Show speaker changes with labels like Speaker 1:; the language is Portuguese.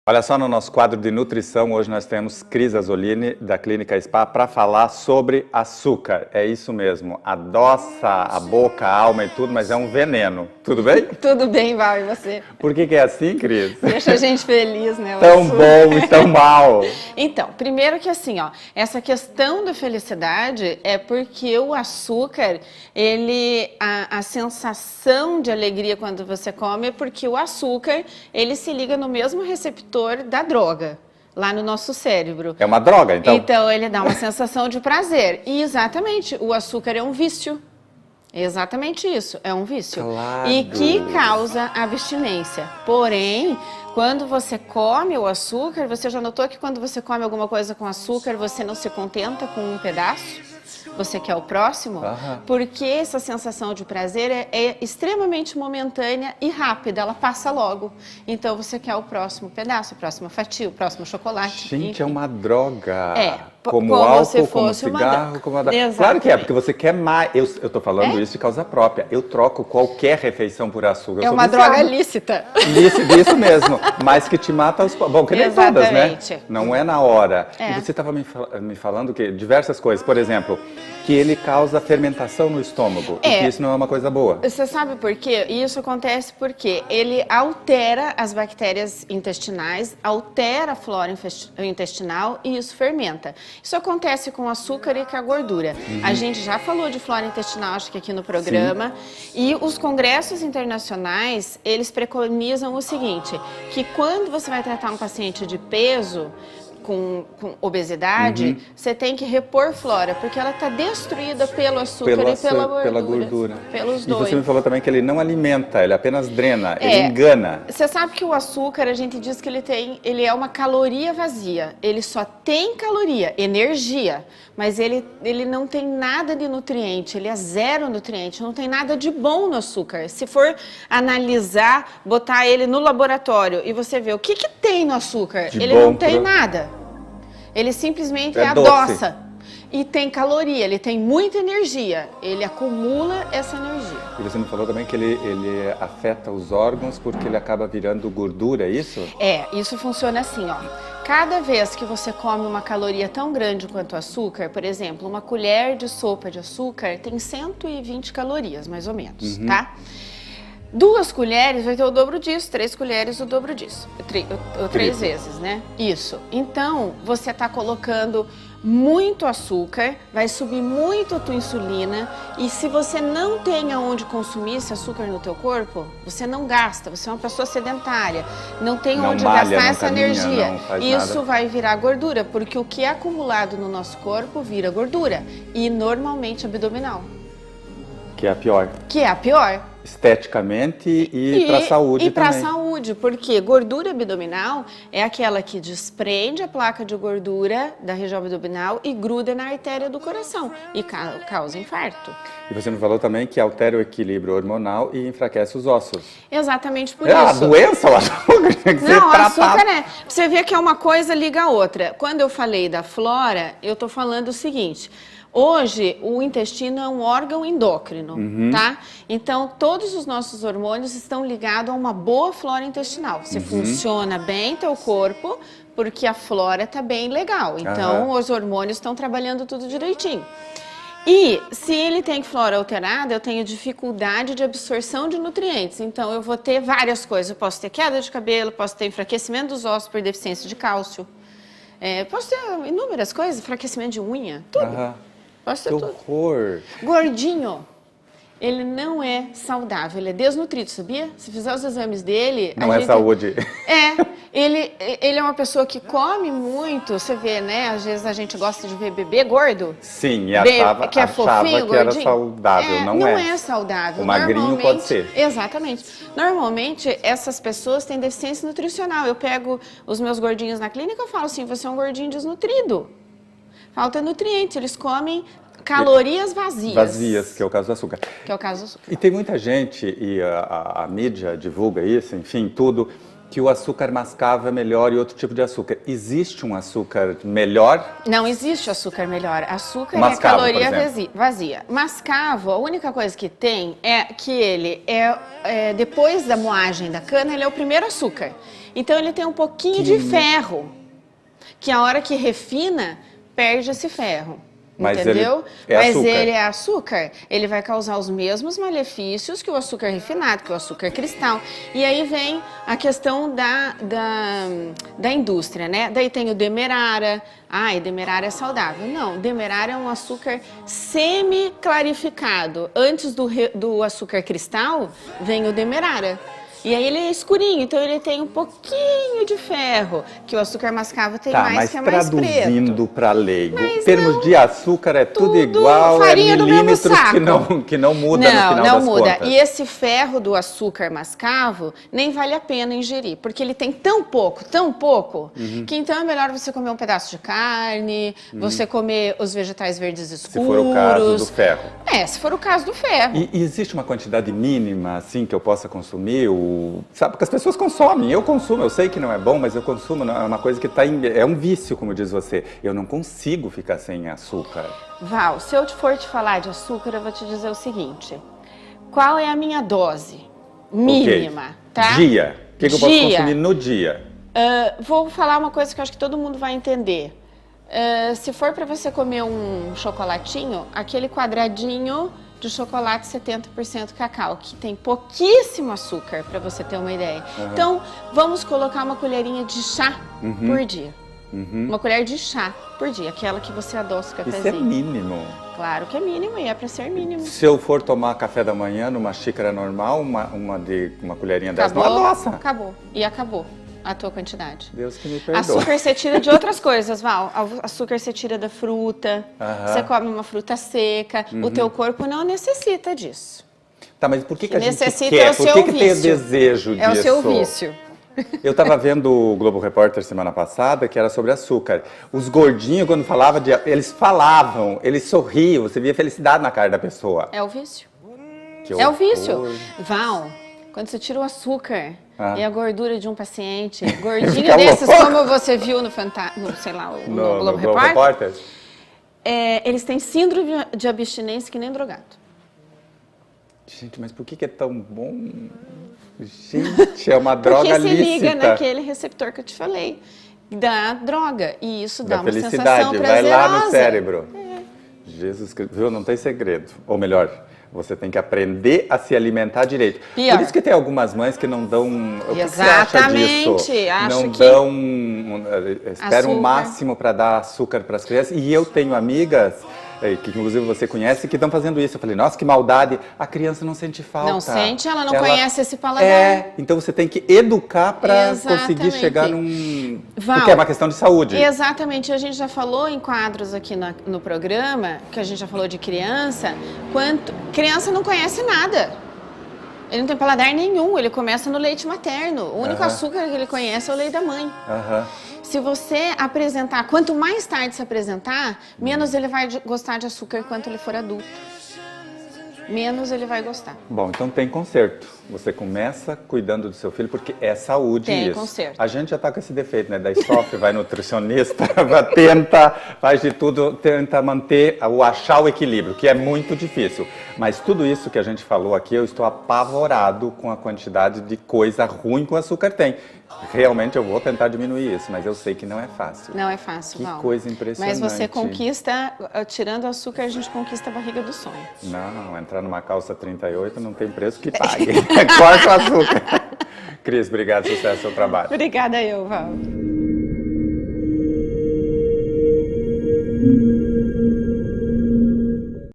Speaker 1: Olha só, no nosso quadro de nutrição, hoje nós temos Cris Azzolini, da Clínica Spa, para falar sobre açúcar. É isso mesmo, adoça a boca, a alma e tudo, mas é um veneno. Tudo bem?
Speaker 2: Tudo bem, Val, e você?
Speaker 1: Por que é assim, Cris?
Speaker 2: Deixa a gente feliz, né?
Speaker 1: Tão bom e tão mal.
Speaker 2: Então, primeiro que assim, ó, essa questão da felicidade é porque o açúcar, a sensação de alegria quando você come é porque o açúcar, ele se liga no mesmo receptor da droga, lá no nosso cérebro.
Speaker 1: É uma droga, então?
Speaker 2: Então, ele dá uma sensação de prazer. E exatamente, o açúcar é um vício. Exatamente isso, é um vício.
Speaker 1: Claro.
Speaker 2: E que causa abstinência. Porém, quando você come o açúcar, você já notou que quando você come alguma coisa com açúcar, você não se contenta com um pedaço? Você quer o próximo? Porque essa sensação de prazer é extremamente momentânea e rápida, ela passa logo. Então você quer o próximo pedaço, a próxima fatia, o próximo chocolate.
Speaker 1: Gente,
Speaker 2: enfim.
Speaker 1: É uma droga.
Speaker 2: É,
Speaker 1: como álcool,
Speaker 2: se
Speaker 1: como
Speaker 2: fosse
Speaker 1: cigarro, como uma droga.
Speaker 2: Exatamente.
Speaker 1: Claro que é, porque você quer mais. Eu tô falando isso de causa própria. Eu troco qualquer refeição por açúcar.
Speaker 2: É uma droga lícita.
Speaker 1: Isso mesmo, mas que te mata aos poucos. Bom, que nem todas, né? Não é na hora.
Speaker 2: É.
Speaker 1: E você estava me falando que diversas coisas, por exemplo, que ele causa fermentação no estômago, e que isso não é uma coisa boa.
Speaker 2: Você sabe por quê? Isso acontece porque ele altera as bactérias intestinais, altera a flora intestinal e isso fermenta. Isso acontece com o açúcar e com a gordura. A gente já falou de flora intestinal, acho que aqui no programa, e os congressos internacionais, eles preconizam o seguinte, que quando você vai tratar um paciente de peso, com obesidade, você tem que repor flora, porque ela está destruída pelo açúcar e pela gordura. Pelos dois.
Speaker 1: E você me falou também que ele não alimenta, ele apenas drena, ele engana.
Speaker 2: Você sabe que o açúcar, a gente diz que ele é uma caloria vazia. Ele só tem caloria, energia, mas ele não tem nada de nutriente, ele é zero nutriente, não tem nada de bom no açúcar. Se for analisar, botar ele no laboratório e você ver o que tem no açúcar, ele não tem nada. Ele simplesmente adoça e tem caloria, ele tem muita energia, ele acumula essa energia.
Speaker 1: E você me falou também que ele afeta os órgãos porque ele acaba virando gordura, é isso?
Speaker 2: Isso funciona assim, ó. Cada vez que você come uma caloria tão grande quanto o açúcar, por exemplo, uma colher de sopa de açúcar tem 120 calorias, mais ou menos, tá? 2 colheres vai ter o dobro disso, 3 colheres o dobro disso, 3 vezes, né? Isso. Então, você está colocando muito açúcar, vai subir muito a tua insulina e se você não tem aonde consumir esse açúcar no teu corpo, você não gasta, você é uma pessoa sedentária, não tem onde gastar essa energia. Isso vai virar gordura, porque o que é acumulado no nosso corpo vira gordura e normalmente abdominal.
Speaker 1: Que é a pior.
Speaker 2: Que é a pior.
Speaker 1: Esteticamente e para a saúde também.
Speaker 2: E para a saúde, porque gordura abdominal é aquela que desprende a placa de gordura da região abdominal e gruda na artéria do coração e causa infarto.
Speaker 1: E você me falou também que altera o equilíbrio hormonal e enfraquece os ossos.
Speaker 2: Exatamente por isso.
Speaker 1: É a doença, o açúcar tem que ser
Speaker 2: tratado.
Speaker 1: Não,
Speaker 2: açúcar Você vê que é uma coisa liga a outra. Quando eu falei da flora, eu estou falando o seguinte... Hoje, o intestino é um órgão endócrino, tá? Então, todos os nossos hormônios estão ligados a uma boa flora intestinal. Se funciona bem teu corpo, porque a flora tá bem legal. Então, os hormônios estão trabalhando tudo direitinho. E se ele tem flora alterada, eu tenho dificuldade de absorção de nutrientes. Então, eu vou ter várias coisas. Eu posso ter queda de cabelo, posso ter enfraquecimento dos ossos por deficiência de cálcio. Posso ter inúmeras coisas, enfraquecimento de unha, tudo.
Speaker 1: Que horror!
Speaker 2: Gordinho, ele não é saudável, ele é desnutrido, sabia? Se fizer os exames dele...
Speaker 1: Não é saúde.
Speaker 2: Ele é uma pessoa que come muito, você vê, né? Às vezes a gente gosta de ver bebê gordo.
Speaker 1: Sim, e achava
Speaker 2: que
Speaker 1: era saudável, não é?
Speaker 2: Não é saudável.
Speaker 1: O magrinho pode ser.
Speaker 2: Exatamente. Normalmente, essas pessoas têm deficiência nutricional. Eu pego os meus gordinhos na clínica e falo assim, você é um gordinho desnutrido. Falta nutrientes, eles comem calorias vazias.
Speaker 1: Vazias, que é o caso do açúcar.
Speaker 2: Que é o caso do açúcar.
Speaker 1: E tem muita gente, e a mídia divulga isso, enfim, tudo, que o açúcar mascavo é melhor e outro tipo de açúcar. Existe um açúcar melhor?
Speaker 2: Não existe açúcar melhor. Açúcar
Speaker 1: Mascavo,
Speaker 2: é caloria
Speaker 1: por
Speaker 2: vazia. Mascavo, a única coisa que tem é que ele depois da moagem da cana, ele é o primeiro açúcar. Então ele tem um pouquinho de ferro, que a hora que refina, perde esse ferro.
Speaker 1: Mas
Speaker 2: entendeu?
Speaker 1: Mas
Speaker 2: açúcar. Ele é açúcar, ele vai causar os mesmos malefícios que o açúcar refinado, que o açúcar cristal. E aí vem a questão da indústria, né? Daí tem o demerara. E demerara é saudável. Não, demerara é um açúcar semi-clarificado. Antes do açúcar cristal, vem o demerara. E aí ele é escurinho, então ele tem um pouquinho de ferro, que o açúcar mascavo tem mais, que é mais preto.
Speaker 1: Mas traduzindo para leigo,
Speaker 2: em
Speaker 1: termos de açúcar é tudo igual,
Speaker 2: farinha do mesmo
Speaker 1: milímetros
Speaker 2: saco.
Speaker 1: que não muda no final
Speaker 2: não
Speaker 1: das
Speaker 2: muda.
Speaker 1: contas.
Speaker 2: E esse ferro do açúcar mascavo nem vale a pena ingerir, porque ele tem tão pouco, que então é melhor você comer um pedaço de carne, você comer os vegetais verdes escuros.
Speaker 1: Se for o caso do ferro.
Speaker 2: Se for o caso do ferro.
Speaker 1: E existe uma quantidade mínima, assim, que eu possa consumir? Sabe, porque as pessoas consomem, eu consumo, eu sei que não é bom, mas eu consumo, é uma coisa que é um vício, como diz você. Eu não consigo ficar sem açúcar.
Speaker 2: Val, se eu for te falar de açúcar, eu vou te dizer o seguinte. Qual é a minha dose mínima, tá?
Speaker 1: Dia. O que eu posso consumir no dia?
Speaker 2: Vou falar uma coisa que eu acho que todo mundo vai entender. Se for para você comer um chocolatinho, aquele quadradinho de chocolate 70% cacau, que tem pouquíssimo açúcar, para você ter uma ideia. Então, vamos colocar uma colherinha de chá por dia. Uma colher de chá por dia, aquela que você adoça o cafezinho.
Speaker 1: Isso é mínimo.
Speaker 2: Claro que é mínimo e é para ser mínimo.
Speaker 1: Se eu for tomar café da manhã numa xícara normal, uma colherinha dessa, não adoça.
Speaker 2: Acabou. E acabou a tua quantidade.
Speaker 1: Deus que me perdoe.
Speaker 2: Açúcar você tira de outras coisas, Val. Açúcar você tira da fruta, você come uma fruta seca, o teu corpo não necessita disso.
Speaker 1: Tá, mas por que a gente
Speaker 2: necessita
Speaker 1: quer?
Speaker 2: é o seu
Speaker 1: Por que tem o
Speaker 2: vício.
Speaker 1: desejo disso?
Speaker 2: É o seu vício.
Speaker 1: Eu estava vendo o Globo Repórter semana passada, que era sobre açúcar. Os gordinhos, quando falavam eles sorriam, você via felicidade na cara da pessoa.
Speaker 2: É o vício.
Speaker 1: É
Speaker 2: o vício. Val, quando você tira o açúcar e a gordura de um paciente, gordinho desses, como você viu no Globo Repórter, eles têm síndrome de abstinência que nem drogado.
Speaker 1: Gente, mas por que é tão bom? Gente, é uma droga lícita.
Speaker 2: Porque se liga naquele receptor que eu te falei, da droga. E isso dá uma sensação prazerosa.
Speaker 1: Vai lá no cérebro. Jesus Cristo, viu? Não tem segredo. Ou melhor, você tem que aprender a se alimentar direito.
Speaker 2: Pior.
Speaker 1: Por isso que tem algumas mães que não dão...
Speaker 2: Exatamente.
Speaker 1: O que você acha disso?
Speaker 2: Acho
Speaker 1: não
Speaker 2: que
Speaker 1: dão... Esperam o máximo para dar açúcar para as crianças. E eu tenho amigas... que inclusive você conhece, que estão fazendo isso. Eu falei, nossa, que maldade. A criança não sente falta.
Speaker 2: Não sente, ela não conhece esse paladar.
Speaker 1: Então você tem que educar para conseguir chegar num... Porque é uma questão de saúde.
Speaker 2: Exatamente. A gente já falou em quadros aqui no programa, que a gente já falou de criança, criança não conhece nada. Ele não tem paladar nenhum, ele começa no leite materno. O único açúcar que ele conhece é o leite da mãe. Se você apresentar, quanto mais tarde se apresentar, menos ele vai gostar de açúcar quando ele for adulto. Menos ele vai gostar.
Speaker 1: Bom, então tem conserto. Você começa cuidando do seu filho, porque é saúde
Speaker 2: tem
Speaker 1: isso.
Speaker 2: Conserto.
Speaker 1: A gente já está com esse defeito, né? Daí sofre, vai nutricionista, faz de tudo, tenta achar o equilíbrio, que é muito difícil. Mas tudo isso que a gente falou aqui, eu estou apavorado com a quantidade de coisa ruim que o açúcar tem. Realmente eu vou tentar diminuir isso, mas eu sei que não é fácil.
Speaker 2: Não é fácil,
Speaker 1: Val. Que coisa impressionante.
Speaker 2: Mas você conquista, tirando o açúcar, a gente conquista a barriga do sonho.
Speaker 1: Não, entrar numa calça 38 não tem preço que pague. Corta o açúcar. Cris, obrigado, sucesso ao seu trabalho.
Speaker 2: Obrigada eu, Val.